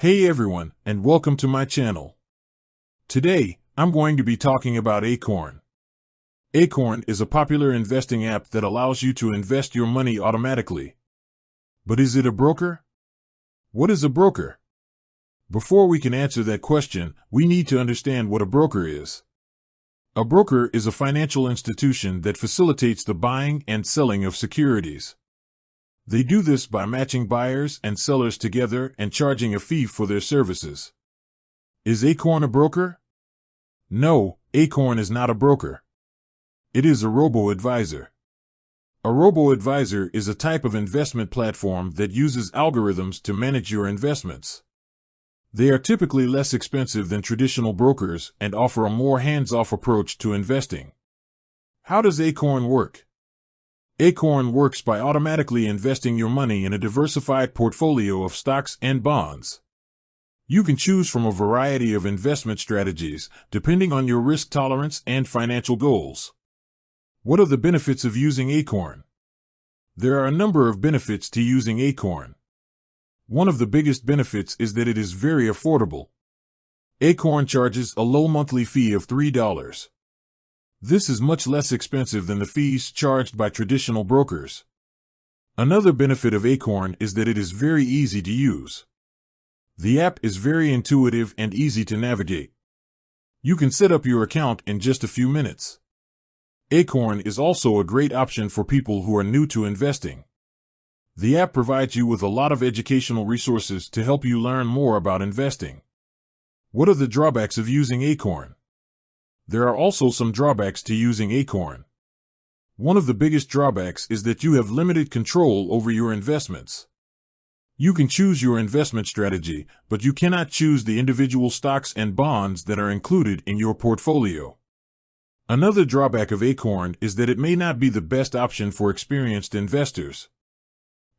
Hey everyone, and welcome to my channel. Today, I'm going to be talking about Acorn. Acorn is a popular investing app that allows you to invest your money automatically. But is it a broker? What is a broker? Before we can answer that question, we need to understand what a broker is. A broker is a financial institution that facilitates the buying and selling of securities. They do this by matching buyers and sellers together and charging a fee for their services. Is Acorn a broker? No, Acorn is not a broker. It is a robo-advisor. A robo-advisor is a type of investment platform that uses algorithms to manage your investments. They are typically less expensive than traditional brokers and offer a more hands-off approach to investing. How does Acorn work? Acorn works by automatically investing your money in a diversified portfolio of stocks and bonds. You can choose from a variety of investment strategies, depending on your risk tolerance and financial goals. What are the benefits of using Acorn? There are a number of benefits to using Acorn. One of the biggest benefits is that it is very affordable. Acorn charges a low monthly fee of $3. This is much less expensive than the fees charged by traditional brokers. Another benefit of Acorn is that it is very easy to use. The app is very intuitive and easy to navigate. You can set up your account in just a few minutes. Acorn is also a great option for people who are new to investing. The app provides you with a lot of educational resources to help you learn more about investing. What are the drawbacks of using Acorn? There are also some drawbacks to using Acorn. One of the biggest drawbacks is that you have limited control over your investments. You can choose your investment strategy, but you cannot choose the individual stocks and bonds that are included in your portfolio. Another drawback of Acorn is that it may not be the best option for experienced investors.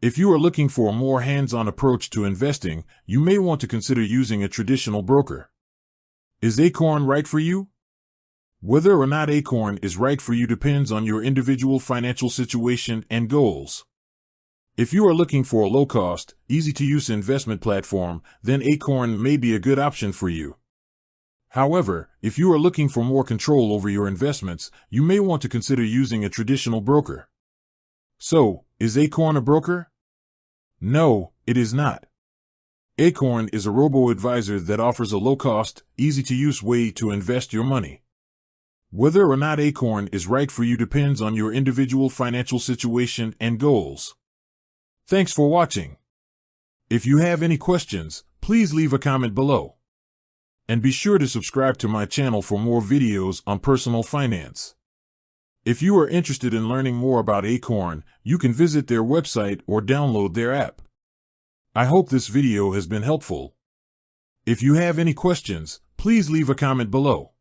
If you are looking for a more hands-on approach to investing, you may want to consider using a traditional broker. Is Acorn right for you? Whether or not Acorn is right for you depends on your individual financial situation and goals. If you are looking for a low-cost, easy-to-use investment platform, then Acorn may be a good option for you. However, if you are looking for more control over your investments, you may want to consider using a traditional broker. So, is Acorn a broker? No, it is not. Acorn is a robo-advisor that offers a low-cost, easy-to-use way to invest your money. Whether or not Acorn is right for you depends on your individual financial situation and goals. Thanks for watching. If you have any questions, please leave a comment below. And be sure to subscribe to my channel for more videos on personal finance. If you are interested in learning more about Acorn, you can visit their website or download their app. I hope this video has been helpful. If you have any questions, please leave a comment below.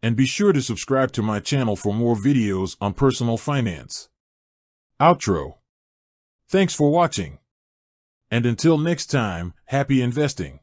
And be sure to subscribe to my channel for more videos on personal finance. Outro. Thanks for watching. And until next time, happy investing.